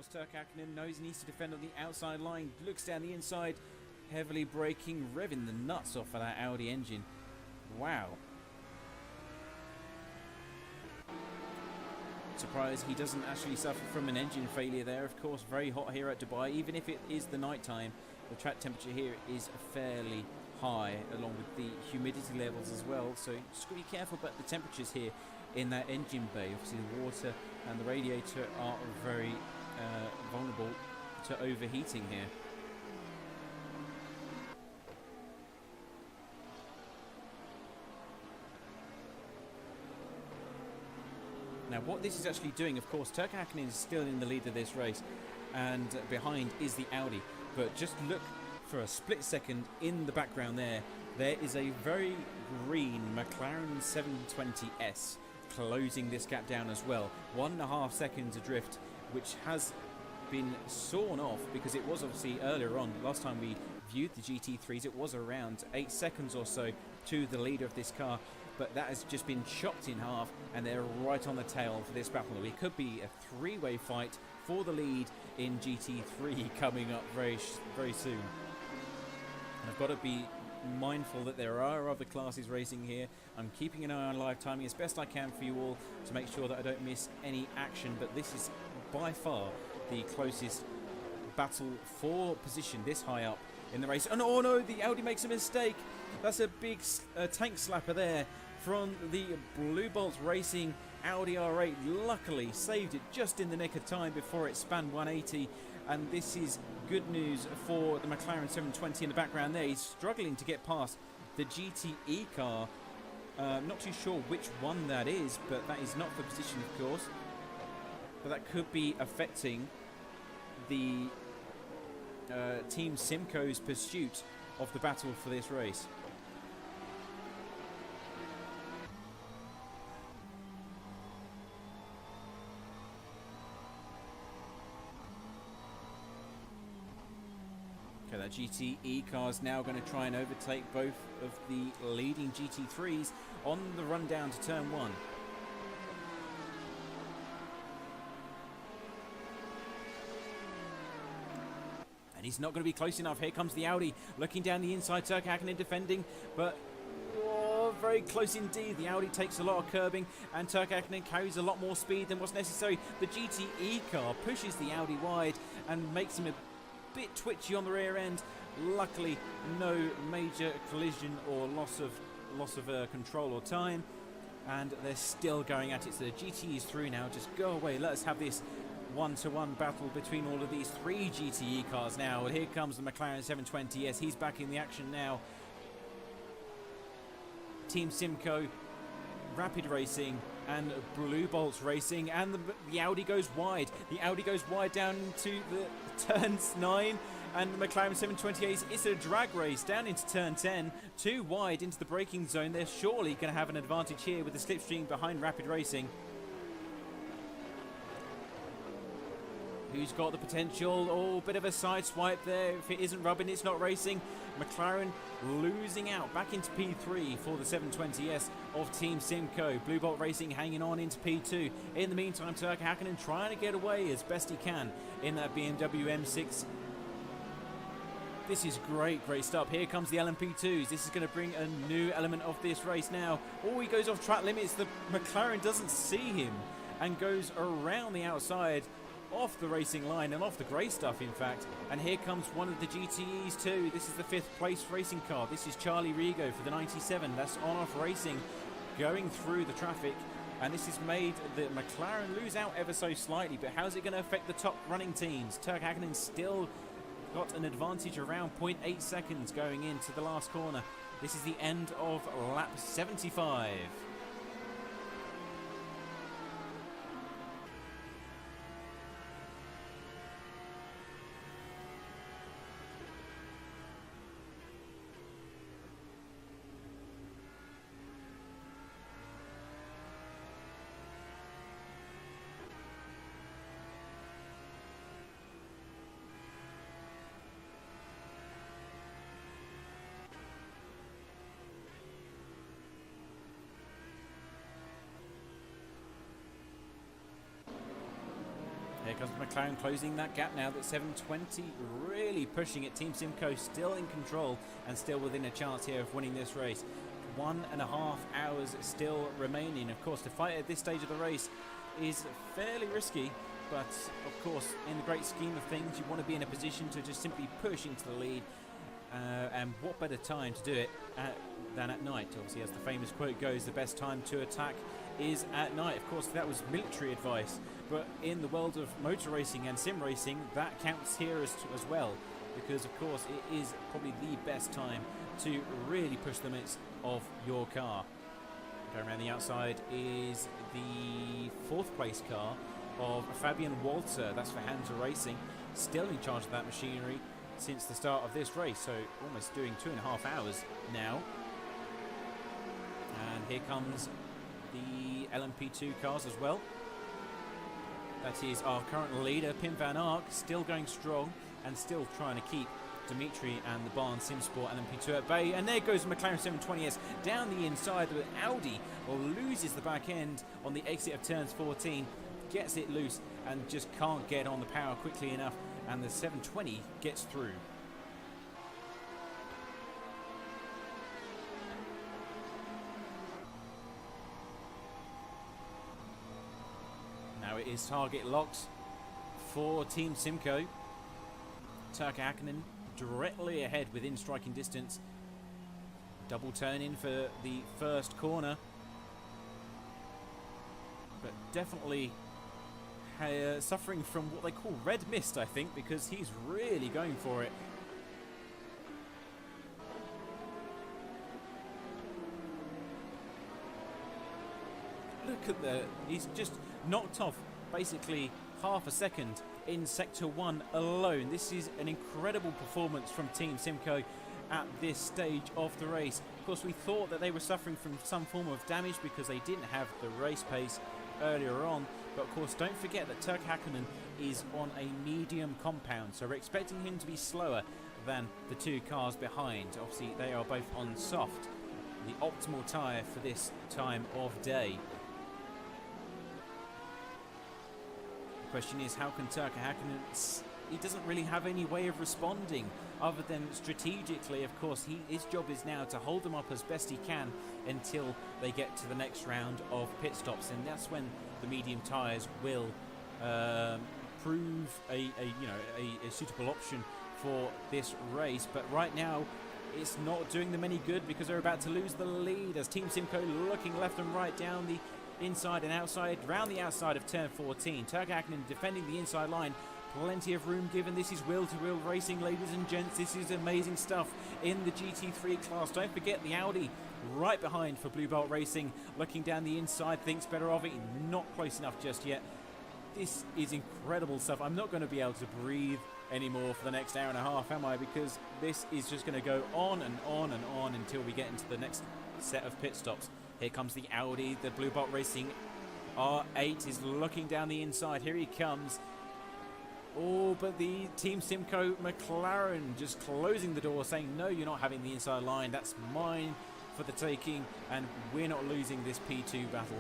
course, Turk Hakkinen knows he needs to defend on the outside line. Looks down the inside, heavily braking, revving the nuts off of that Audi engine. Wow. Surprised he doesn't actually suffer from an engine failure there. Of course, very hot here at Dubai. Even if it is the night time, the track temperature here is fairly high, along with the humidity levels as well. So just got to be careful about the temperatures here in that engine bay. Obviously, the water and the radiator are very vulnerable to overheating here. Now, what this is actually doing, of course, Turk Hakkinen is still in the lead of this race, and behind is the Audi. But just look for a split second in the background there. There is a very green McLaren 720S closing this gap down as well. 1.5 seconds adrift, which has been sawn off because it was obviously earlier on. Last time we viewed the GT3s, it was around 8 seconds or so to the leader of this car. But that has just been chopped in half, and they're right on the tail for this battle. It could be a three-way fight for the lead in GT3 coming up very soon. And I've got to be mindful that there are other classes racing here. I'm keeping an eye on live timing as best I can for you all to make sure that I don't miss any action. But this is by far the closest battle for position this high up in the race. And oh no, the Audi makes a mistake. That's a big tank slapper there from the Blue Bolt Racing Audi R8. Luckily saved it just in the nick of time before it spanned 180, and this is good news for the McLaren 720 in the background there. He's struggling to get past the GTE car. Not too sure which one that is, but that is not for position, of course. But that could be affecting the Team Simcoe's pursuit of the battle for this race. Okay, that GTE car is now going to try and overtake both of the leading GT3s on the run down to turn 1. And he's not going to be close enough. Here comes the Audi looking down the inside. Turk Hakkinen defending, but very close indeed. The Audi takes a lot of curbing, and Turk Hakkinen carries a lot more speed than what's necessary. The GTE car pushes the Audi wide and makes him a bit twitchy on the rear end. Luckily, no major collision or loss of control or time, and they're still going at it. So the GT is through now. Just go away. Let us have this one-to-one battle between all of these three GTE cars now. And here comes the McLaren 720S. He's back in the action now. Team Simcoe, Rapid Racing and Blue Bolt Racing, and the Audi goes wide. The Audi goes wide down into the turns 9, and the McLaren 728. It's a drag race down into turn 10, too wide into the braking zone. They're surely going to have an advantage here with the slipstream behind Rapid Racing. Who's got the potential? Oh, bit of a side swipe there. If it isn't rubbing, it's not racing. McLaren losing out back into P3 for the 720S of Team Simcoe. Blue Bolt Racing hanging on into P2. In the meantime, Turk Hakkinen trying to get away as best he can in that BMW M6. This is great stuff. Here comes the LMP2s. This is going to bring a new element of this race now. Oh, he goes off track limits. The McLaren doesn't see him and goes around the outside, off the racing line and off the grey stuff, in fact. And here comes one of the GTEs too. This is the 5th place racing car. This is Charlie Rigo for the 97. That's on-off racing going through the traffic, and this has made the McLaren lose out ever so slightly. But how's it going to affect the top running teams? Turk Hakkinen still got an advantage around 0.8 seconds going into the last corner. This is the end of lap 75. Here comes McLaren closing that gap now. That 720 really pushing it. Team Simcoe still in control and still within a chance here of winning this race. 1.5 hours still remaining. Of course, to fight at this stage of the race is fairly risky, but of course, in the great scheme of things, you want to be in a position to just simply push into the lead. And what better time to do it than at night? Obviously, as the famous quote goes, the best time to attack is at night. Of course, that was military advice, but in the world of motor racing and sim racing, that counts here as well, because of course it is probably the best time to really push the limits of your car. Going around the outside is the 4th place car of Fabian Walter. That's for Hansa Racing, still in charge of that machinery since the start of this race, so almost doing 2.5 hours now. And here comes the LMP2 cars as well. That is our current leader, Pim van Ark, still going strong and still trying to keep Dimitri and the Barn Simsport LMP2 at bay. And there goes McLaren 720S down the inside, but Audi loses the back end on the exit of turns 14, gets it loose and just can't get on the power quickly enough, and the 720 gets through. Now it is target locks for Team Simcoe. Turkka Hakkinen directly ahead within striking distance. Double turn in for the first corner, but definitely suffering from what they call red mist, I think, because he's really going for it. Look at he's just knocked off basically half a second in Sector 1 alone. This is an incredible performance from Team Simcoe at this stage of the race. Of course, we thought that they were suffering from some form of damage because they didn't have the race pace earlier on. But of course, don't forget that Turkka Hakkinen is on a medium compound, so we're expecting him to be slower than the 2 cars behind. Obviously, they are both on soft, the optimal tyre for this time of day. The question is, how can Turkka Hakkinen... He doesn't really have any way of responding other than strategically. Of course, his job is now to hold them up as best he can until they get to the next round of pit stops, and that's when the medium tyres will prove a suitable option for this race. But right now, it's not doing them any good because they're about to lose the lead as Team Simcoe looking left and right down the inside and outside, round the outside of turn 14. Turkka Hakkinen defending the inside line. Plenty of room given. This is wheel-to-wheel racing, ladies and gents. This is amazing stuff in the GT3 class. Don't forget the Audi right behind for Blue Belt Racing. Looking down the inside, thinks better of it. Not close enough just yet. This is incredible stuff. I'm not going to be able to breathe anymore for the next hour and a half, am I? Because this is just going to go on and on and on until we get into the next set of pit stops. Here comes the Audi. The Blue Belt Racing R8 is looking down the inside. Here he comes. Oh, but the Team Simcoe McLaren just closing the door, saying, no, you're not having the inside line. That's mine for the taking, and we're not losing this P2 battle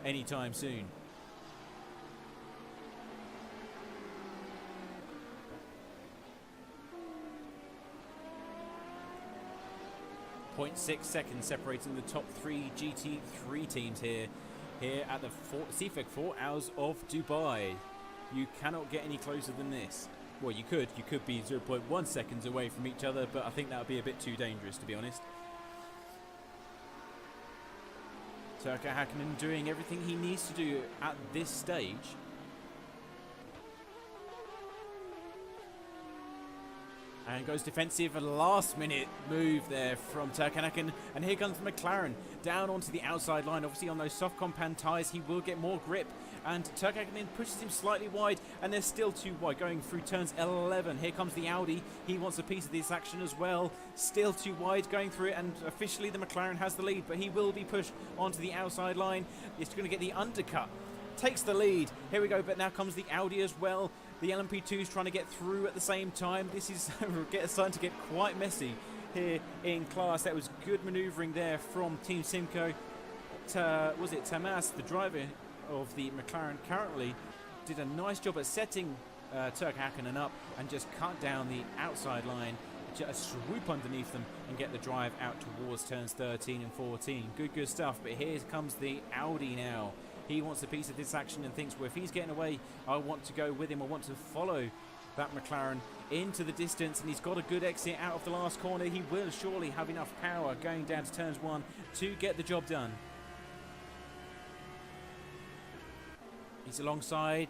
anytime soon. .6 seconds separating the top 3 GT3 teams here at the CFEG 4 Hours of Dubai. You cannot get any closer than this. Well, you could be 0.1 seconds away from each other, but I think that would be a bit too dangerous, to be honest. Turkka Hakkinen doing everything he needs to do at this stage. And goes defensive, a last minute move there from Turkka Hakkinen. And here comes McLaren down onto the outside line. Obviously on those soft compound tyres he will get more grip. And Turkka Hakkinen pushes him slightly wide, and they're still too wide going through turns 11. Here comes the Audi. He wants a piece of this action as well. Still too wide going through it, and officially the McLaren has the lead, but he will be pushed onto the outside line. It's going to get the undercut. Takes the lead. Here we go, but now comes the Audi as well. The LMP2 is trying to get through at the same time. This is starting to get quite messy here in class. That was good manoeuvring there from Team Simcoe. Was it Tamas, the driver of the McLaren, currently did a nice job at setting Turk Hakkinen up and just cut down the outside line, just swoop underneath them and get the drive out towards turns 13 and 14. Good stuff. But here comes the Audi now. He wants a piece of this action and thinks, well, if he's getting away, I want to go with him. I want to follow that McLaren into the distance, and he's got a good exit out of the last corner. He will surely have enough power going down to turns 1 to get the job done. He's alongside,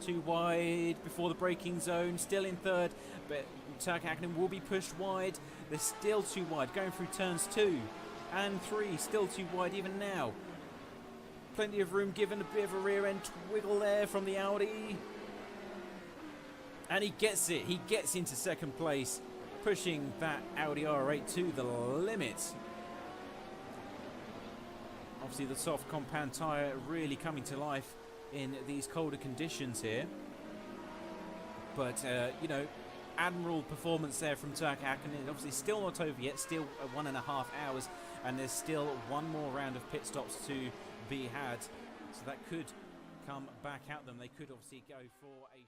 too wide before the braking zone, still in third, but Turk Hakkinen will be pushed wide. They're still too wide, going through turns 2 and 3, still too wide even now. Plenty of room given, a bit of a rear end wiggle there from the Audi. And he gets it, he gets into second place, pushing that Audi R8 to the limit. Obviously the soft compound tyre really coming to life in these colder conditions here. But, you know, admirable performance there from Turk Hakkinen. Obviously still not over yet, still 1.5 hours, and there's still one more round of pit stops to be had. So that could come back at them. They could obviously go for a